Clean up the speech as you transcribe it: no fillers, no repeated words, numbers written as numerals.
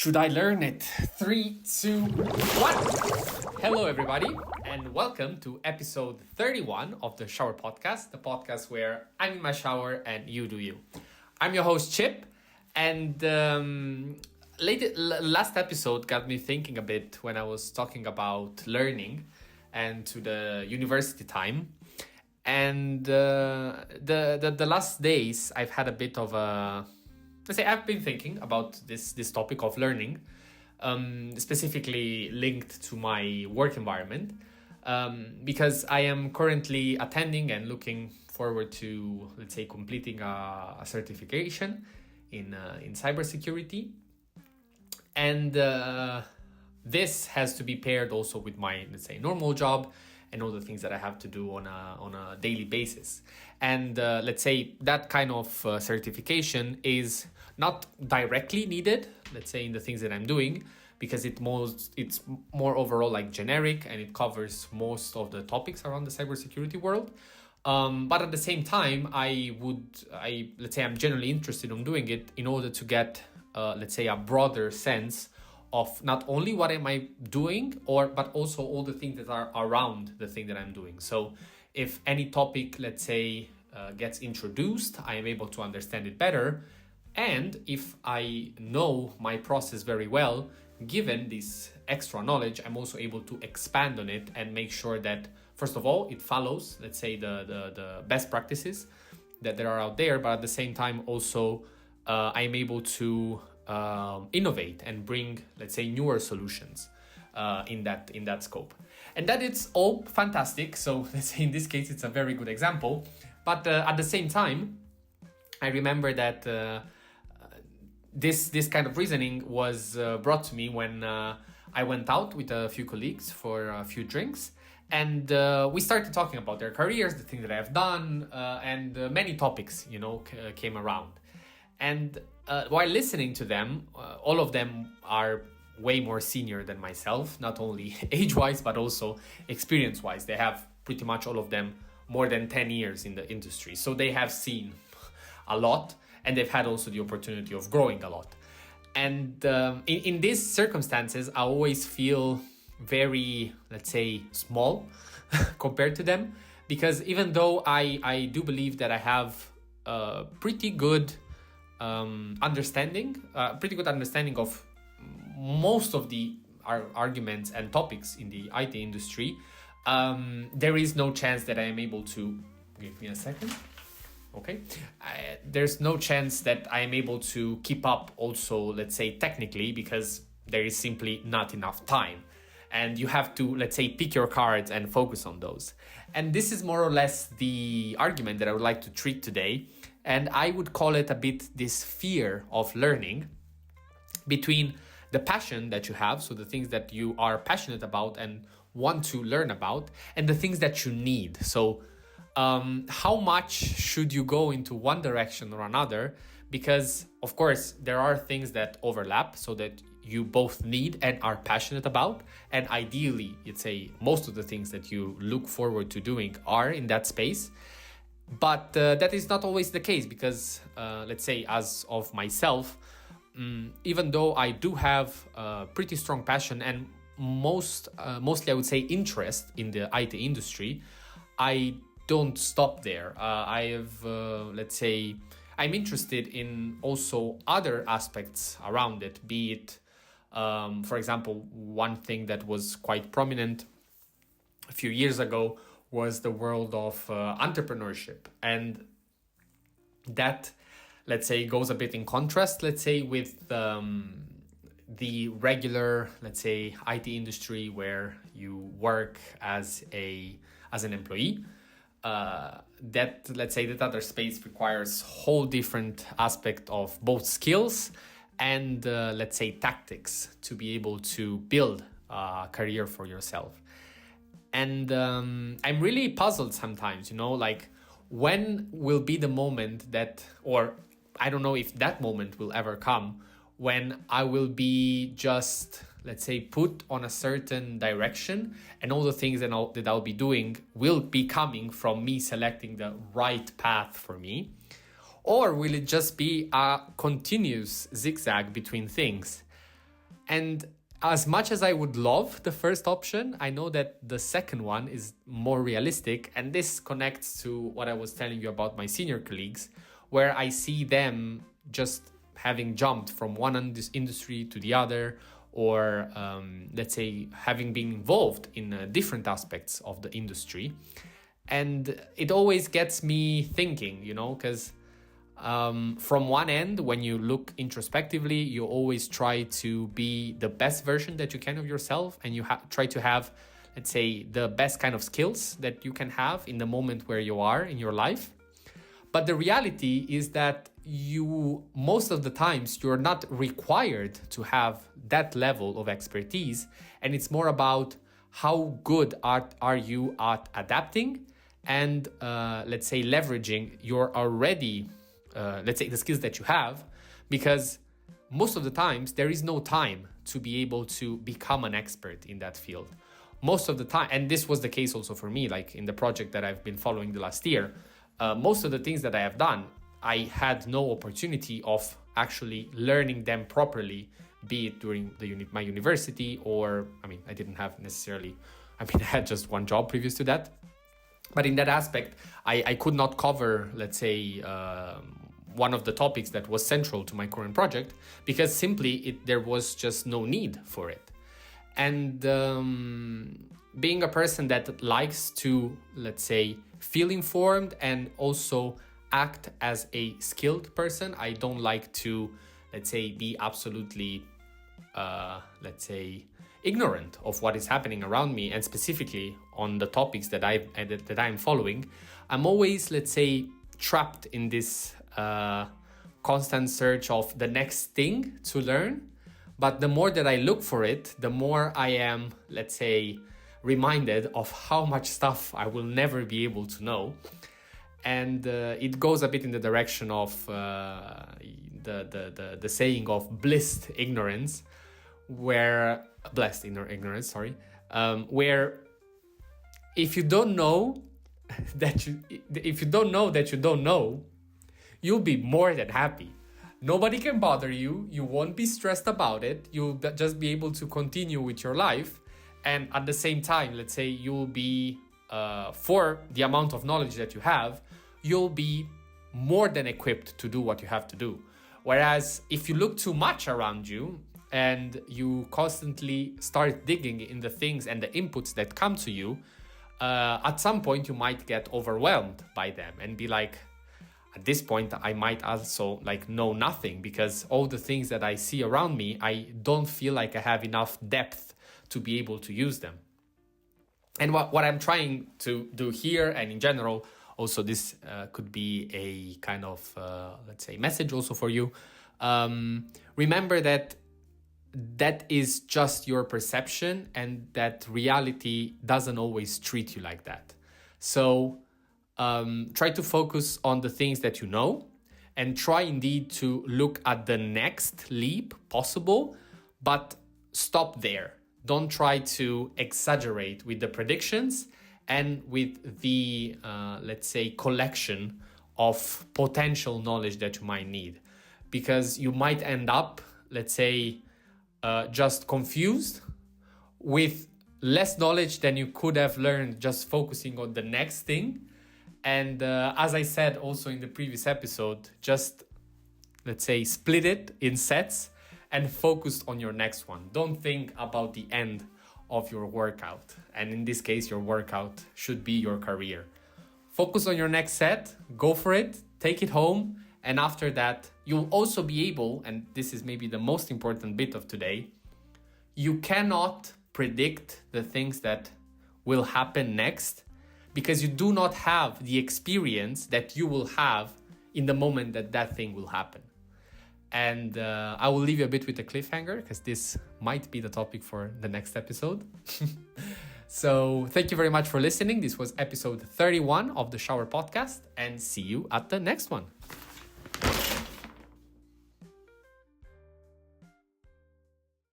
Should I learn it? 3, 2, 1. Hello, everybody, and welcome to episode 31 of the Showerpodcast, the podcast where I'm in my shower and you do you. I'm your host, Chip, and last episode got me thinking a bit when I was talking about learning and to the university time. And the last days, I've had a bit of a... Let's say I've been thinking about this topic of learning, specifically linked to my work environment, because I am currently attending and looking forward to, let's say, completing a certification in cybersecurity, and this has to be paired also with my, let's say, normal job and all the things that I have to do on a daily basis. And let's say that kind of certification is not directly needed, let's say, in the things that I'm doing, because it's more overall like generic and it covers most of the topics around the cybersecurity world. But at the same time, let's say I'm generally interested in doing it in order to get, let's say, a broader sense of not only what am I doing, but also all the things that are around the thing that I'm doing. So if any topic, let's say, gets introduced, I am able to understand it better. And if I know my process very well, given this extra knowledge, I'm also able to expand on it and make sure that, first of all, it follows, let's say, the best practices that there are out there. But at the same time, also, I'm able to innovate and bring, let's say, newer solutions in that scope. And that it's all fantastic. So let's say in this case, it's a very good example. But at the same time, I remember that this kind of reasoning was brought to me when I went out with a few colleagues for a few drinks. And we started talking about their careers, the things that I have done, and many topics, came around. And while listening to them, all of them are way more senior than myself, not only age-wise, but also experience-wise. They have pretty much all of them more than 10 years in the industry. So they have seen a lot, and they've had also the opportunity of growing a lot. And in these circumstances, I always feel very, let's say, small compared to them, because even though I do believe that I have a pretty good understanding of most of the arguments and topics in the IT industry, there is no chance that I am able to... Give me a second. Okay. There's no chance that I am able to keep up also, let's say, technically, because there is simply not enough time. And you have to, let's say, pick your cards and focus on those. And this is more or less the argument that I would like to treat today. And I would call it a bit this fear of learning between the passion that you have, so the things that you are passionate about and want to learn about, and the things that you need. So how much should you go into one direction or another? Because, of course, there are things that overlap so that you both need and are passionate about. And ideally, you'd say most of the things that you look forward to doing are in that space. But that is not always the case because, let's say, as of myself, even though I do have a pretty strong passion and mostly I would say interest in the IT industry, I don't stop there. I have, let's say, I'm interested in also other aspects around it, be it, for example, one thing that was quite prominent a few years ago was the world of entrepreneurship. And that, let's say, goes a bit in contrast, let's say, with the regular, let's say, IT industry where you work as an employee. That, let's say, that other space requires whole different aspect of both skills and, let's say, tactics to be able to build a career for yourself. And I'm really puzzled sometimes, like when will be the moment that, or I don't know if that moment will ever come, when I will be just, let's say, put on a certain direction and all the things that I'll be doing will be coming from me selecting the right path for me. Or will it just be a continuous zigzag between things? And as much as I would love the first option, I know that the second one is more realistic. And this connects to what I was telling you about my senior colleagues, where I see them just having jumped from one industry to the other, or let's say having been involved in different aspects of the industry. And it always gets me thinking, because from one end, when you look introspectively, you always try to be the best version that you can of yourself, and you try to have, let's say, the best kind of skills that you can have in the moment where you are in your life. But the reality is that most of the times, you're not required to have that level of expertise, and it's more about how good are you at adapting and let's say leveraging your already let's say the skills that you have, because most of the times there is no time to be able to become an expert in that field. Most of the time, and this was the case also for me, like in the project that I've been following the last year, most of the things that I have done, I had no opportunity of actually learning them properly, be it during my university, or I didn't have necessarily, I had just one job previous to that. But in that aspect, I could not cover, let's say, one of the topics that was central to my current project, because simply there was just no need for it. And being a person that likes to, let's say, feel informed and also act as a skilled person, I don't like to, let's say, be absolutely, let's say, ignorant of what is happening around me, and specifically on the topics that I'm following. I'm always, let's say, trapped in this constant search of the next thing to learn. But the more that I look for it, the more I am, let's say, reminded of how much stuff I will never be able to know. And it goes a bit in the direction of the saying of blessed ignorance, where if you don't know that you don't know, you'll be more than happy. Nobody can bother you. You won't be stressed about it. You'll just be able to continue with your life. And at the same time, let's say you'll be, for the amount of knowledge that you have, you'll be more than equipped to do what you have to do. Whereas if you look too much around you and you constantly start digging in the things and the inputs that come to you, at some point you might get overwhelmed by them and be like, at this point, I might also know nothing, because all the things that I see around me, I don't feel like I have enough depth to be able to use them. And what I'm trying to do here, and in general, also this could be a kind of, let's say, message also for you. Remember that is just your perception, and that reality doesn't always treat you like that. So try to focus on the things that you know, and try indeed to look at the next leap possible, but stop there. Don't try to exaggerate with the predictions and with the, let's say, collection of potential knowledge that you might need, because you might end up, let's say, just confused with less knowledge than you could have learned just focusing on the next thing. And as I said also in the previous episode, just, let's say, split it in sets and focus on your next one. Don't think about the end of your workout. And in this case, your workout should be your career. Focus on your next set, go for it, take it home. And after that, you'll also be able, and this is maybe the most important bit of today, you cannot predict the things that will happen next, because you do not have the experience that you will have in the moment that thing will happen. And I will leave you a bit with a cliffhanger, because this might be the topic for the next episode. So thank you very much for listening. This was episode 31 of the Shower Podcast, and see you at the next one.